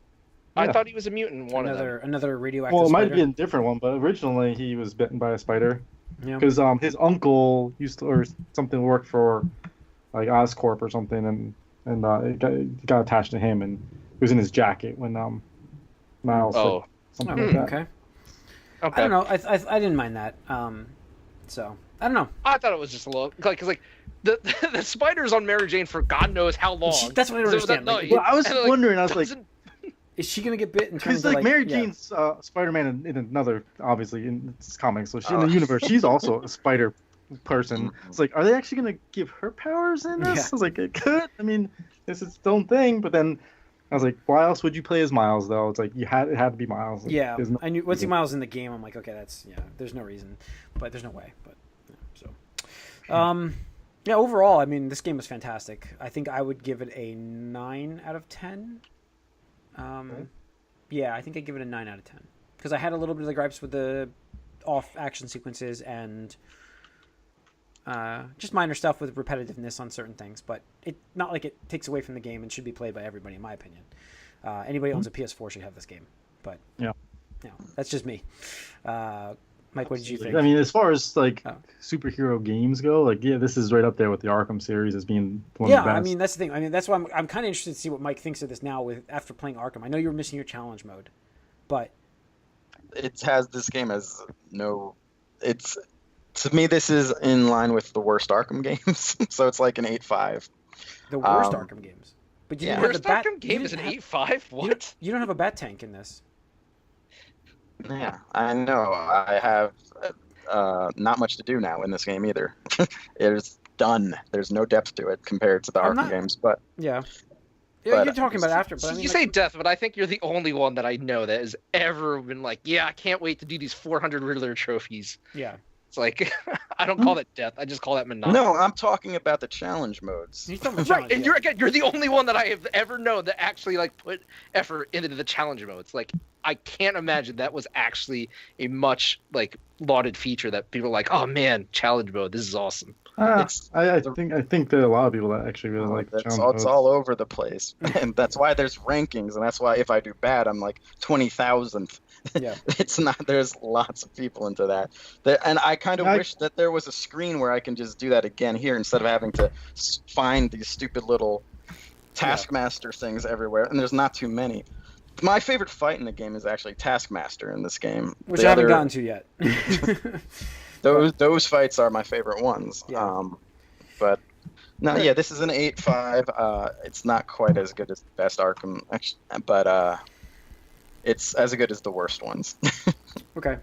I thought he was a mutant in one of them. Another radioactive Well, it might spider. be a different one, but originally he was bitten by a spider. Yeah. Because his uncle used to, or something, worked for like Oscorp or something, and it got attached to him, and it was in his jacket when Miles. Oh. Something like that. Okay. Okay. I don't know. I didn't mind that. So I don't know. I thought it was just a little because the spider's on Mary Jane for God knows how long. That's what I don't understand. Well, I was wondering. I was like, is she gonna get bit? Because like Mary Jane's Spider-Man in another, obviously in this comic, so in the universe, she's also a spider person. It's like, are they actually gonna give her powers in this? Yeah. I was like, it could. I mean, this is its own thing. But then I was like, why else would you play as Miles though? It's like it had to be Miles. Like, Yeah, I knew once Miles in the game, I'm like, okay, that's there's no reason, but there's no way. But yeah, overall, I mean, this game was fantastic. I think I would give it a 9 out of 10. Yeah, I think I'd give it a 9 out of 10 because I had a little bit of the gripes with the off action sequences and just minor stuff with repetitiveness on certain things, but it not like it takes away from the game and should be played by everybody, in my opinion. Anybody who owns a PS4 should have this game, but that's just me. Mike, what did you think? I mean, as far as like superhero games go, like this is right up there with the Arkham series as being one of the best. I mean that's the thing. I mean that's why I'm kind of interested to see what Mike thinks of this now after playing Arkham. I know you were missing your challenge mode, but it has this game as no. It's to me this is in line with the worst Arkham games, so it's like an 8.5. The worst Arkham games, but you didn't have worst the bat, Arkham game is an 8.5. What? You don't have a bat tank in this. Yeah, I know. I have not much to do now in this game either. It's done. There's no depth to it compared to the Arkham games. But yeah, you're talking about after. But I mean, you say death, but I think you're the only one that I know that has ever been like, yeah, I can't wait to do these 400 Riddler trophies. Yeah. It's like, I don't call that death. I just call that monotony. No, I'm talking about the challenge modes. Right, and you're the only one that I have ever known that actually like put effort into the challenge modes. Like, I can't imagine that was actually a much like lauded feature that people are like, oh man, challenge mode, this is awesome. I think there are a lot of people that actually really like the challenge modes. It's all over the place, and that's why there's rankings, and that's why if I do bad, I'm like 20,000th. Yeah, it's not. There's lots of people into that, and I kind of wish that there was a screen where I can just do that again here instead of having to find these stupid little Taskmaster things everywhere. And there's not too many. My favorite fight in the game is actually Taskmaster in this game, which I haven't gotten to yet. those fights are my favorite ones. Yeah. But no, yeah, this is an 8.5. It's not quite as good as the best Arkham, but it's as good as the worst ones. Okay,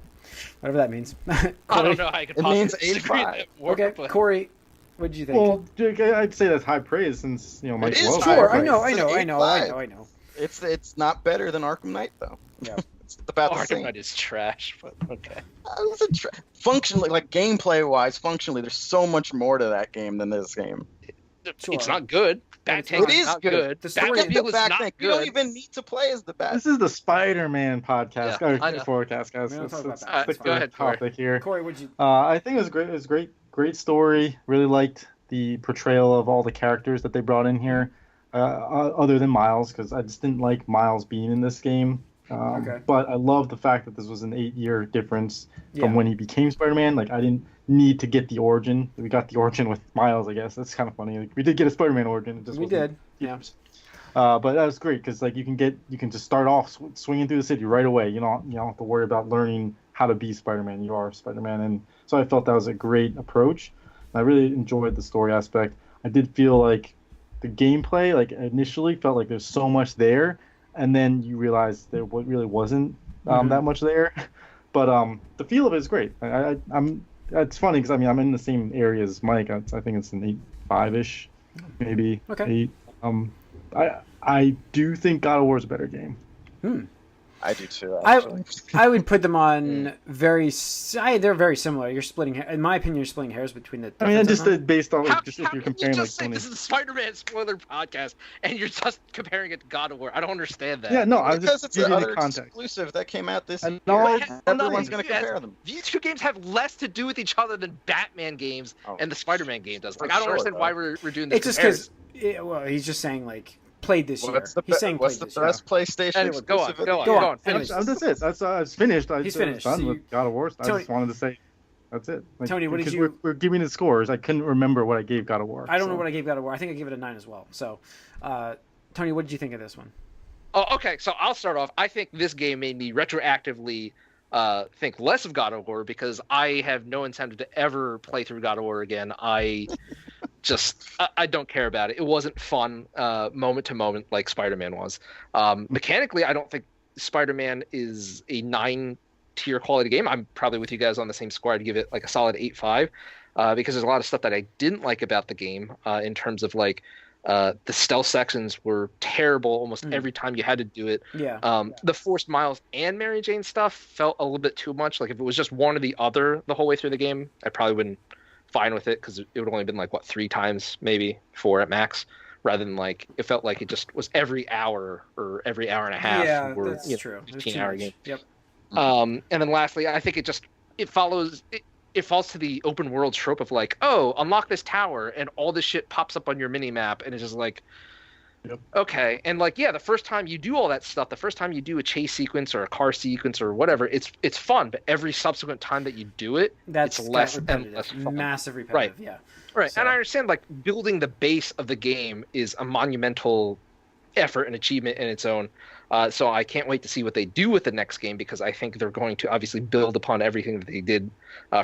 whatever that means. I don't know how I could it possibly means disagree 8.5. that word, Okay, but... Corey, what did you think? Well, I'd say that's high praise since Mike It is loves high sure, praise. I know. It's not better than Arkham Knight though. Yeah. It's about the Arkham same. Knight is trash, but okay. Functionally, like gameplay wise, functionally, there's so much more to that game than this game. Sure. It's not good. Bat-Tank It is not good. The story Batmobile is not Batman. good. You don't even need to play as the Bat. This is the Spider-Man podcast. Yeah, I know. Forecast, guys. We don't talk about Let's that. stick Go to ahead, the topic here. Corey, what'd you? I think it was great. It was great story. Really liked the portrayal of all the characters that they brought in here, other than Miles, because I just didn't like Miles being in this game. Okay. But I love the fact that this was an 8-year difference Yeah. from when he became Spider-Man. Like, I didn't need to get the origin. We got the origin with Miles, I guess. That's kind of funny. Like, we did get a Spider-Man origin. It just We wasn't did. Yeah. But that was great because like you can just start off swinging through the city right away. You don't have to worry about learning how to be Spider-Man. You are Spider-Man, and so I felt that was a great approach. I really enjoyed the story aspect. I did feel like the gameplay, like initially, felt like there's so much there, and then you realize there really wasn't that much there. But the feel of it is great. I'm. It's funny because I'm in the same area as Mike. I think it's an 8.5-ish, maybe 8. I do think God of War is a better game. I do too. Actually. I would put them on they're very similar. You're splitting, in my opinion, you're splitting hairs between the. I mean, just based on How, just how if you're can comparing you like just say Sony. this is a Spider-Man spoiler podcast and you're just comparing it to God of War? I don't understand that. Yeah, no, I'm Because just it's giving you the another context. exclusive that came out this year. No, Everyone's going to compare them. These two games have less to do with each other than Batman games and the Spider-Man game does. Like, I don't understand why we're doing this. It's just because, well, he's just saying like played this year. He's saying what's played the this best PlayStation Anyway, go on, exclusive? go on. Anyways. That's it. I was finished. He's finished. I was done So with God of War. I just wanted to say, that's it. Like, Tony, what did because you? we're giving the scores. I couldn't remember what I gave God of War. I don't know what I gave God of War. I think I gave it a 9 as well. So, Tony, what did you think of this one? Oh, okay. So I'll start off. I think this game made me retroactively think less of God of War because I have no incentive to ever play through God of War again. I don't care about it. It wasn't fun moment to moment like Spider-Man was. Mechanically, I don't think Spider-Man is a 9-tier quality game. I'm probably with you guys on the same score. I'd give it like a solid 8.5 because there's a lot of stuff that I didn't like about the game in terms of like the stealth sections were terrible almost every time you had to do it. The forced Miles and Mary Jane stuff felt a little bit too much. Like if it was just one or the other the whole way through the game, I probably wouldn't fine with it because it would only been like 3 times, maybe 4 at max, rather than like it felt like it just was every hour or every hour and a half. Yeah, that's true. 15-hour game. Yep. And then lastly, I think it falls to the open world trope of like, oh, unlock this tower and all this shit pops up on your mini map, and it's just like, okay. And like, yeah, the first time you do all that stuff, the first time you do a chase sequence or a car sequence or whatever, it's fun. But every subsequent time that you do it, it's less and less fun. Massive repetitive. Right. Yeah. Right. So. And I understand like building the base of the game is a monumental effort and achievement in its own. So I can't wait to see what they do with the next game because I think they're going to obviously build upon everything that they did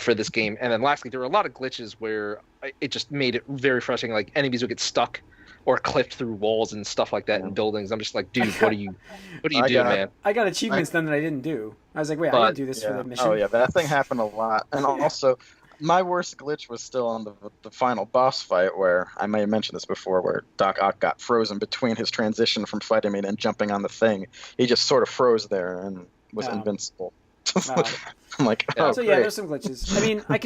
for this game. And then lastly, there were a lot of glitches where it just made it very frustrating. Like enemies would get stuck or clipped through walls and stuff like that in buildings. I'm just like, dude, what do you do, man? I got achievements done that I didn't do. I was like, wait, I didn't do this for the mission. Oh yeah, that thing happened a lot. And also, my worst glitch was still on the final boss fight where I may have mentioned this before, where Doc Ock got frozen between his transition from fighting me and jumping on the thing. He just sort of froze there and was invincible. I'm like, oh, so yeah, there's some glitches. I mean, I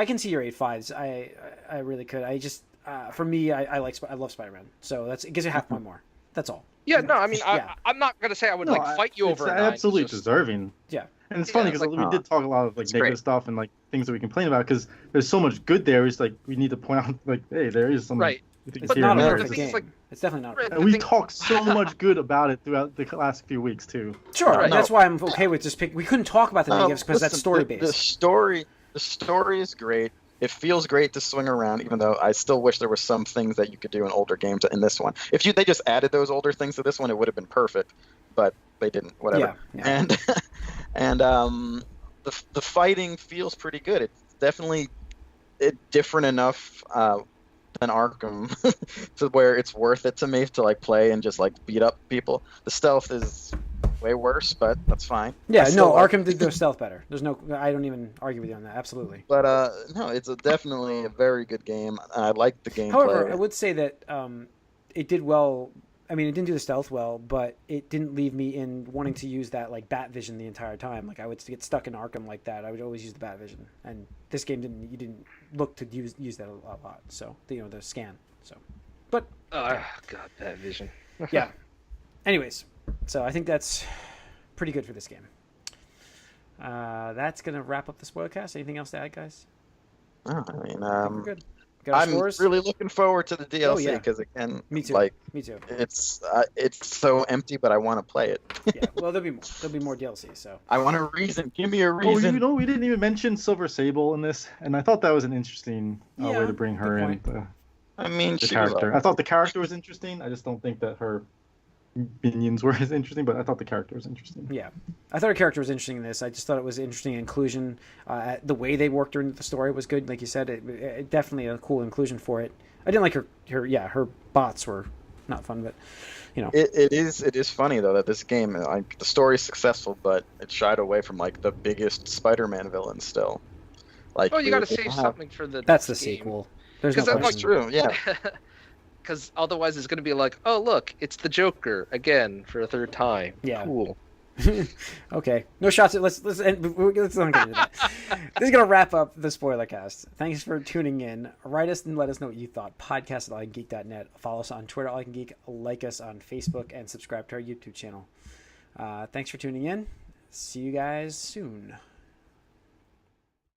can see your 8.5s. I really could. I just for me, I love Spider-Man, so it gives you half point more. That's all. Yeah, no, I mean, I'm not gonna say I would fight you over. It's absolutely deserving. Yeah, and it's funny because we did talk a lot of like negative stuff and like things that we complain about because there's so much good there. It's like we need to point out like, hey, there is some right. It's not a perfect game. It's definitely not. And we talked so much good about it throughout the last few weeks too. Sure, that's why I'm okay with just pick. We couldn't talk about the negatives because that's story based. The story is great. It feels great to swing around, even though I still wish there were some things that you could do in older games in this one. If they just added those older things to this one, it would have been perfect, but they didn't. Whatever. Yeah. And the fighting feels pretty good. It's definitely different enough than Arkham to where it's worth it to me to like play and just like beat up people. The stealth is way worse, but that's fine. Yeah, Arkham did their stealth better. I don't even argue with you on that. Absolutely. But no, it's definitely a very good game. I like the gameplay. However, I would say that it did well. I mean, it didn't do the stealth well, but it didn't leave me in wanting to use that like bat vision the entire time. Like I would get stuck in Arkham like that. I would always use the bat vision, and this game didn't. You didn't look to use that a lot. So the scan. So, but God, bat vision. Yeah. Anyways, so I think that's pretty good for this game. That's gonna wrap up the spoilercast. Anything else to add, guys? Oh, I mean, we're good. I'm really looking forward to the DLC because again, me too. Me too. It's so empty, but I want to play it. Yeah, well, there'll be more DLC. So I want a reason. Give me a reason. We didn't even mention Silver Sable in this, and I thought that was an interesting way to bring her in. I mean, the character. I thought the character was interesting. I just don't think that her minions were as interesting, but I thought the character was interesting. Yeah, I thought her character was interesting in this. I just thought it was interesting inclusion. The way they worked her into the story was good. Like you said, it definitely a cool inclusion for it. I didn't like her bots were not fun, but it is funny though that this game, like the story is successful, but it shied away from like the biggest Spider-Man villain still. Like, you got to save something for the. That's the game. Sequel. There's no that's true. Yeah. Because otherwise it's going to be like, oh, look, it's the Joker again for a third time. Yeah. Cool. Okay. No shots. Let's not get into that. This is going to wrap up the spoiler cast. Thanks for tuning in. Write us and let us know what you thought. Podcast@allicangeek.net. Follow us on Twitter, AllIcanGeek. Like us on Facebook and subscribe to our YouTube channel. Thanks for tuning in. See you guys soon.